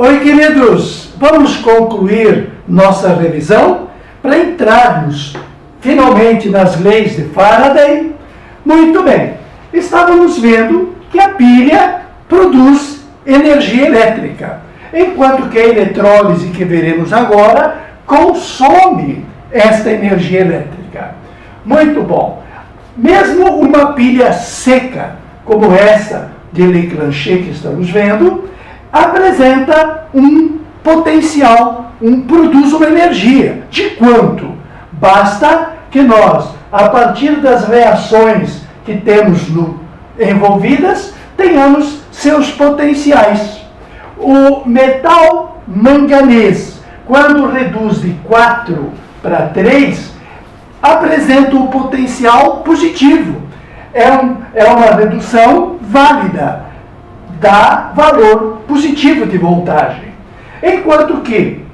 Oi, queridos! Vamos concluir nossa revisão para entrarmos finalmente nas leis de Faraday. Muito bem, estávamos vendo que a pilha produz energia elétrica, enquanto que a eletrólise, que veremos agora, consome esta energia elétrica. Muito bom. Mesmo uma pilha seca, como essa de Leclanché que estamos vendo, apresenta um potencial, produz uma energia. De quanto? Basta que nós, a partir das reações que temos envolvidas, tenhamos seus potenciais. O metal manganês, quando reduz de 4 para 3, apresenta um potencial positivo. É uma redução válida, dá valor positivo de voltagem. Enquanto que,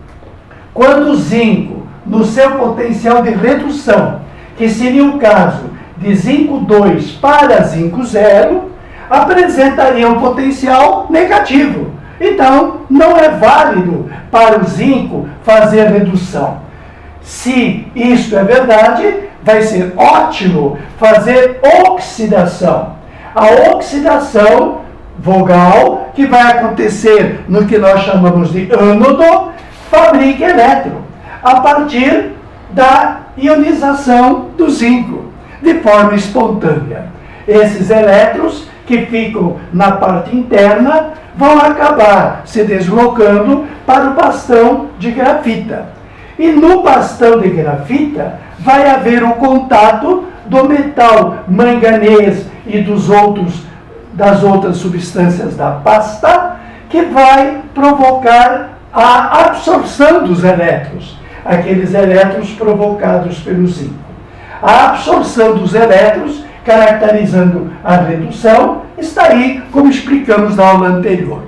quando o zinco, no seu potencial de redução, que seria o caso de zinco 2 para zinco 0, apresentaria um potencial negativo. Então, não é válido para o zinco fazer redução. Se isto é verdade, vai ser ótimo fazer oxidação. A oxidação vogal, que vai acontecer no que nós chamamos de ânodo, fabrica elétron, a partir da ionização do zinco, de forma espontânea. Esses elétrons que ficam na parte interna vão acabar se deslocando para o bastão de grafita. E no bastão de grafita vai haver o contato do metal manganês e das outras substâncias da pasta, que vai provocar a absorção dos elétrons, aqueles elétrons provocados pelo zinco. A absorção dos elétrons, caracterizando a redução, está aí, como explicamos na aula anterior.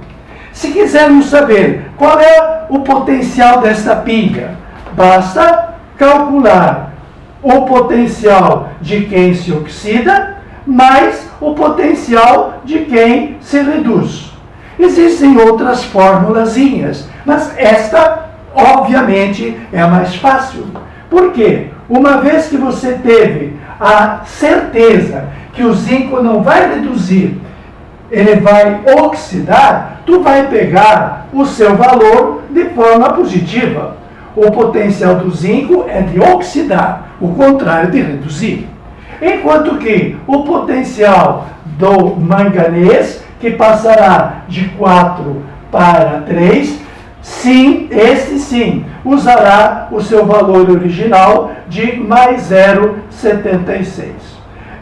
Se quisermos saber qual é o potencial desta pilha, basta calcular o potencial de quem se oxida mais o potencial de quem se reduz. Existem outras formulazinhas, mas esta, obviamente, é a mais fácil. Por quê? Uma vez que você teve a certeza que o zinco não vai reduzir, ele vai oxidar, tu vai pegar o seu valor de forma positiva. O potencial do zinco é de oxidar, o contrário de reduzir. Enquanto que o potencial do manganês, que passará de 4 para 3, este sim, usará o seu valor original de mais 0,76.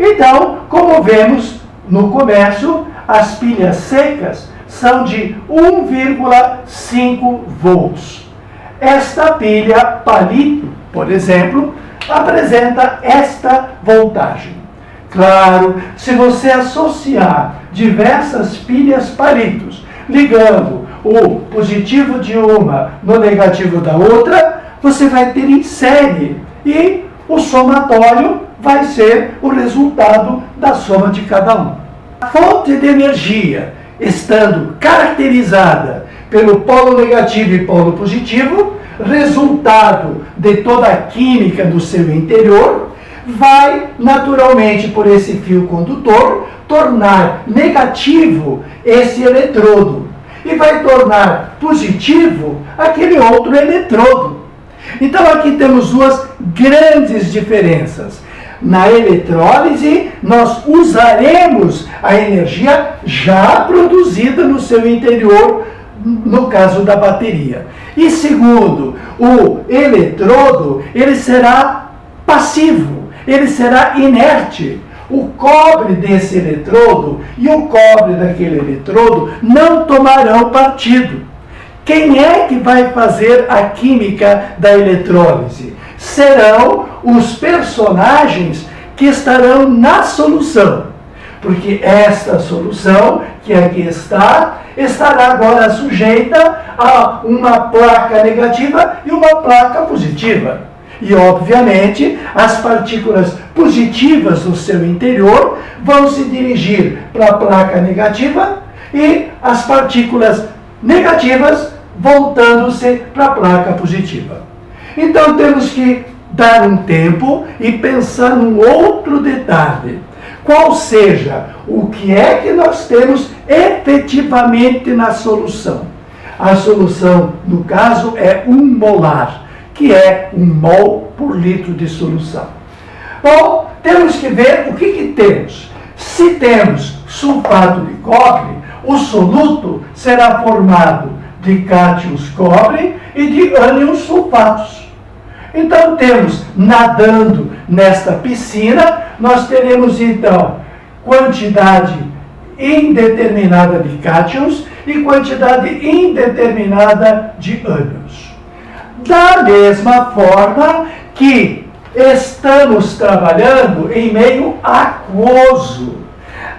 Então, como vemos no começo, as pilhas secas são de 1,5 volts. Esta pilha palito, por exemplo, apresenta esta voltagem. Claro, se você associar diversas pilhas palitos, ligando o positivo de uma no negativo da outra, você vai ter em série e o somatório vai ser o resultado da soma de cada um. A fonte de energia, estando caracterizada pelo polo negativo e polo positivo, resultado de toda a química do seu interior, vai naturalmente, por esse fio condutor, tornar negativo esse eletrodo e vai tornar positivo aquele outro eletrodo. Então aqui temos duas grandes diferenças. Na eletrólise, nós usaremos a energia já produzida no seu interior, no caso da bateria. E segundo, o eletrodo, ele será passivo, ele será inerte. O cobre desse eletrodo e o cobre daquele eletrodo não tomarão partido. Quem é que vai fazer a química da eletrólise? Serão os personagens que estarão na solução. Porque esta solução, que aqui está, estará agora sujeita a uma placa negativa e uma placa positiva. E, obviamente, as partículas positivas do seu interior vão se dirigir para a placa negativa e as partículas negativas voltando-se para a placa positiva. Então temos que dar um tempo e pensar num outro detalhe. Qual seja o que é que nós temos efetivamente na solução. A solução, no caso, é 1 molar, que é 1 mol por litro de solução. Bom, temos que ver o que temos. Se temos sulfato de cobre, o soluto será formado de cátions cobre e de ânions sulfatos. Então temos, nadando nesta piscina, nós teremos então quantidade indeterminada de cátions e quantidade indeterminada de ânions. Da mesma forma que estamos trabalhando em meio aquoso.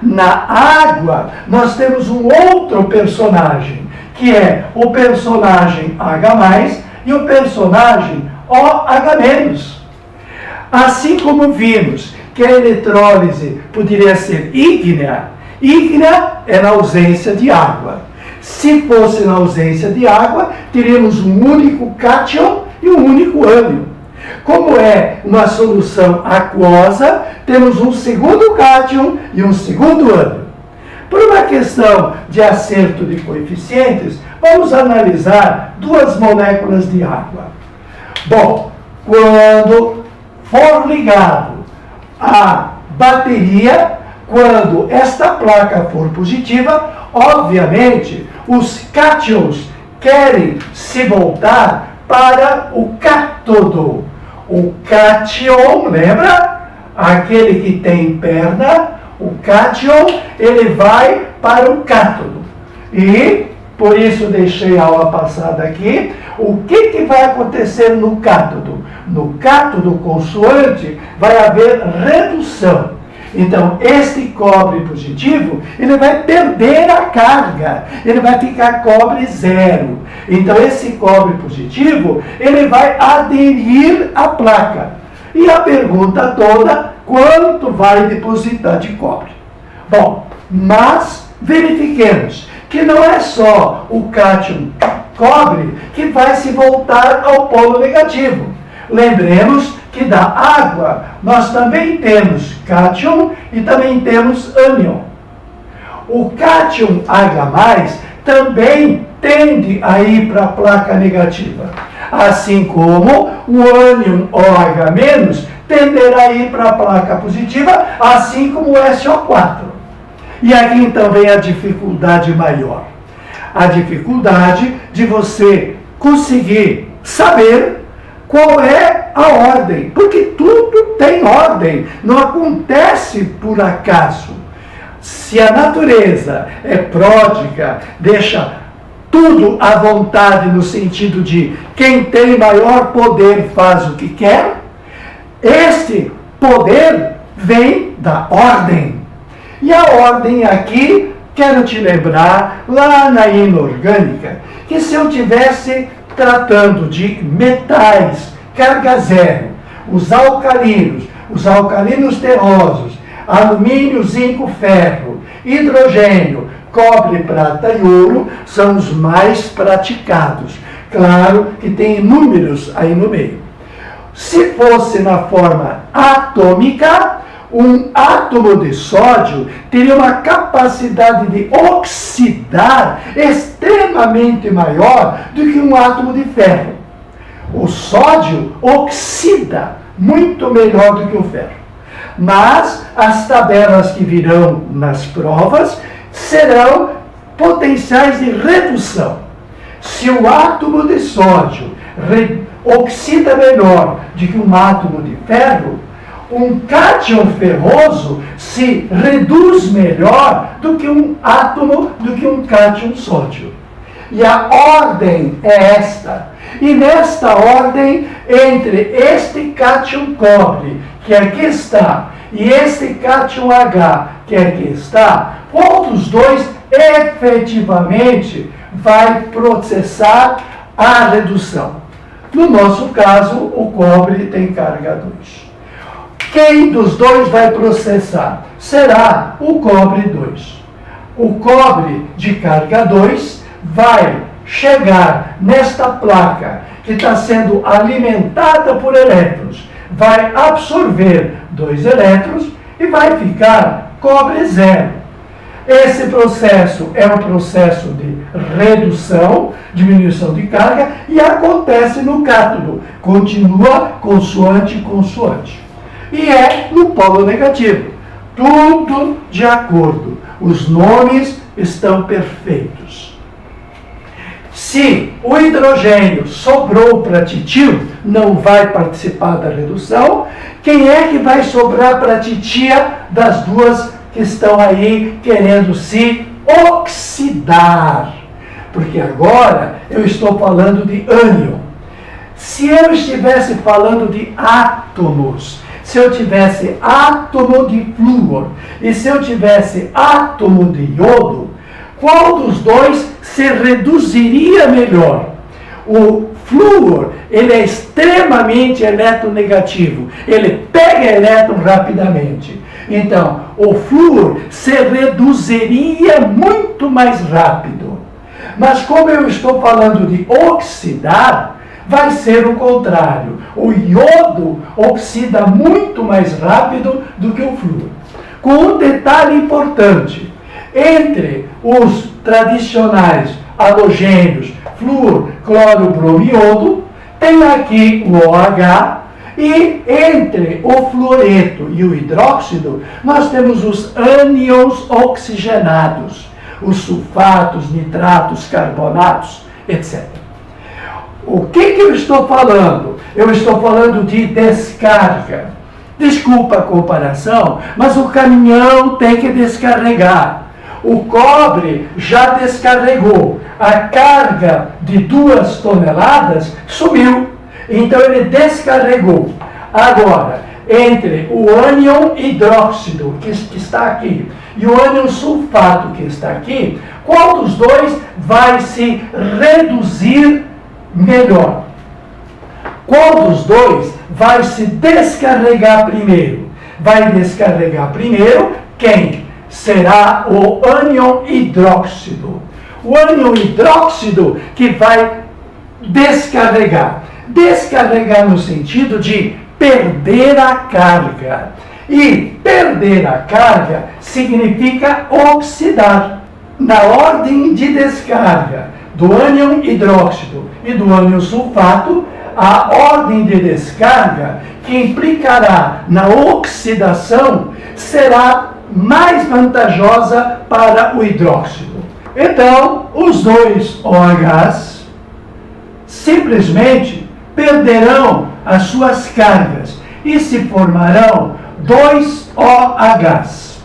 Na água, nós temos um outro personagem, que é o personagem H+, e o personagem OH-. Assim como vimos que a eletrólise poderia ser ígnea, ígnea é na ausência de água. Se fosse na ausência de água, teríamos um único cátion e um único ânion. Como é uma solução aquosa, temos um segundo cátion e um segundo ânion. Por uma questão de acerto de coeficientes, vamos analisar 2 moléculas de água. Bom, quando for ligado à bateria, quando esta placa for positiva, obviamente, os cátions querem se voltar para o cátodo. O cátion, lembra? Aquele que tem perna, o cátion, ele vai para o cátodo. E, por isso deixei a aula passada aqui, o que vai acontecer no cátodo? No cátodo consoante vai haver redução. Então, este cobre positivo, ele vai perder a carga, ele vai ficar cobre 0. Então, esse cobre positivo, ele vai aderir à placa. E a pergunta toda, quanto vai depositar de cobre? Bom, mas verifiquemos que não é só o cátion cobre que vai se voltar ao polo negativo. Lembremos que da água nós também temos cátion e também temos ânion. O cátion H+, também tende a ir para a placa negativa, assim como o ânion OH- tenderá a ir para a placa positiva, assim como o SO4. E aqui então vem a dificuldade maior. A dificuldade de você conseguir saber qual é a ordem, porque tudo tem ordem, não acontece por acaso. Se a natureza é pródiga, deixa tudo à vontade no sentido de quem tem maior poder faz o que quer, este poder vem da ordem. E a ordem aqui, quero te lembrar, lá na inorgânica, que se eu tivesse tratando de metais, carga 0, os alcalinos terrosos, alumínio, zinco, ferro, hidrogênio, cobre, prata e ouro, são os mais praticados. Claro que tem números aí no meio. Se fosse na forma atômica, um átomo de sódio teria uma capacidade de oxidar extremamente maior do que um átomo de ferro. O sódio oxida muito melhor do que o ferro. Mas as tabelas que virão nas provas serão potenciais de redução. Se o átomo de sódio oxida melhor do que um átomo de ferro, um cátion ferroso se reduz melhor do que um átomo, do que um cátion sódio. E a ordem é esta. E nesta ordem, entre este cátion cobre, que aqui está, e este cátion H, que aqui está, qual dos dois efetivamente vai processar a redução? No nosso caso, o cobre tem carga 2. Quem dos dois vai processar? Será o cobre 2. O cobre de carga 2 vai chegar nesta placa que está sendo alimentada por elétrons, vai absorver 2 elétrons e vai ficar cobre zero. Esse processo é um processo de redução, diminuição de carga, e acontece no cátodo. Continua consoante, consoante. E é no polo negativo. Tudo de acordo. Os nomes estão perfeitos. Se o hidrogênio sobrou para titio, não vai participar da redução. Quem é que vai sobrar para titia das duas que estão aí querendo se oxidar? Porque agora eu estou falando de ânion. Se eu estivesse falando de átomos, se eu tivesse átomo de flúor e se eu tivesse átomo de iodo, qual dos dois se reduziria melhor? O flúor, ele é extremamente eletronegativo, ele pega elétron rapidamente. Então, o flúor se reduziria muito mais rápido. Mas como eu estou falando de oxidar, vai ser o contrário. O iodo oxida muito mais rápido do que o flúor. Com um detalhe importante: entre os tradicionais halogênios, flúor, cloro, bromo e iodo, tem aqui o OH, e entre o fluoreto e o hidróxido, nós temos os ânions oxigenados, os sulfatos, nitratos, carbonatos, etc. O que eu estou falando? Eu estou falando de descarga. Desculpa a comparação, mas o caminhão tem que descarregar. O cobre já descarregou. A carga de 2 toneladas subiu. Então ele descarregou. Agora, entre o ânion hidróxido, que está aqui, e o ânion sulfato, que está aqui, qual dos dois vai se reduzir melhor? Qual dos dois vai se descarregar primeiro? Vai descarregar primeiro quem? Será o ânion hidróxido. O ânion hidróxido que vai descarregar. Descarregar no sentido de perder a carga. E perder a carga significa oxidar. Na ordem de descarga do ânion hidróxido e do ânion sulfato, a ordem de descarga que implicará na oxidação será mais vantajosa para o hidróxido. Então, os dois OHs simplesmente perderão as suas cargas e se formarão 2 OHs.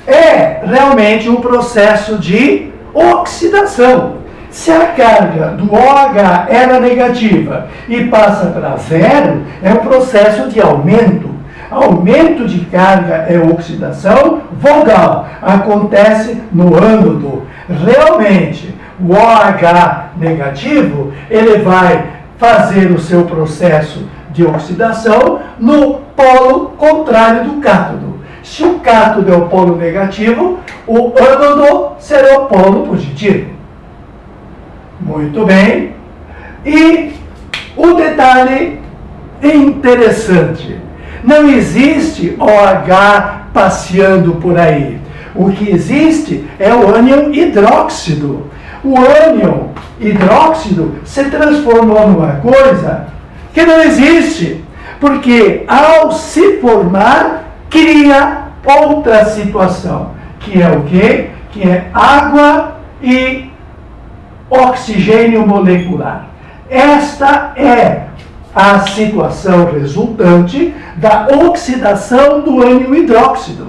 É realmente um processo de oxidação. Se a carga do OH era negativa e passa para 0, é um processo de aumento. Aumento de carga é oxidação vogal. Acontece no ânodo. Realmente, o OH negativo, ele vai fazer o seu processo de oxidação no polo contrário do cátodo. Se o cátodo é o polo negativo, o ânodo será o polo positivo. Muito bem. E o detalhe interessante: não existe OH passeando por aí. O que existe é o ânion hidróxido. O ânion hidróxido se transformou numa coisa que não existe, porque ao se formar, cria outra situação, que é o quê? Que é água e oxigênio molecular. Esta é a situação resultante da oxidação do ânion hidróxido.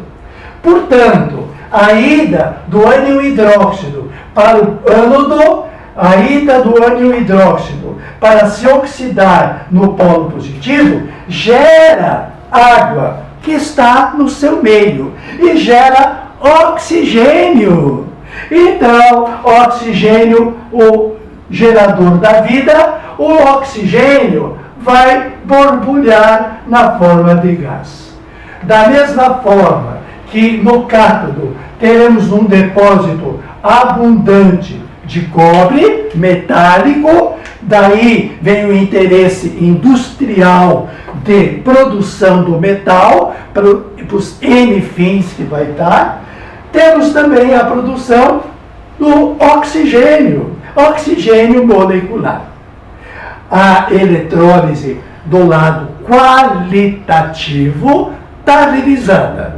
Portanto, a ida do ânion hidróxido para o ânodo, a ida do ânion hidróxido para se oxidar no polo positivo, gera água que está no seu meio e gera oxigênio. Então, oxigênio, o gerador da vida, o oxigênio vai borbulhar na forma de gás. Da mesma forma que no cátodo teremos um depósito abundante de cobre metálico, daí vem o interesse industrial de produção do metal, para os N fins que vai dar. Temos também a produção do oxigênio molecular. A eletrólise do lado qualitativo está revisada.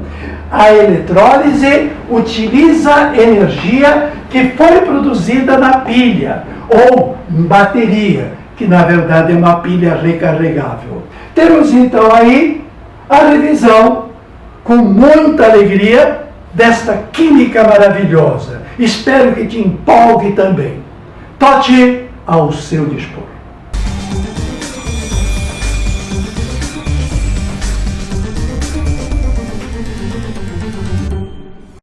A eletrólise utiliza energia que foi produzida na pilha ou bateria, que na verdade é uma pilha recarregável. Temos então aí a revisão com muita alegria desta química maravilhosa. Espero que te empolgue também. Tote ao seu dispor.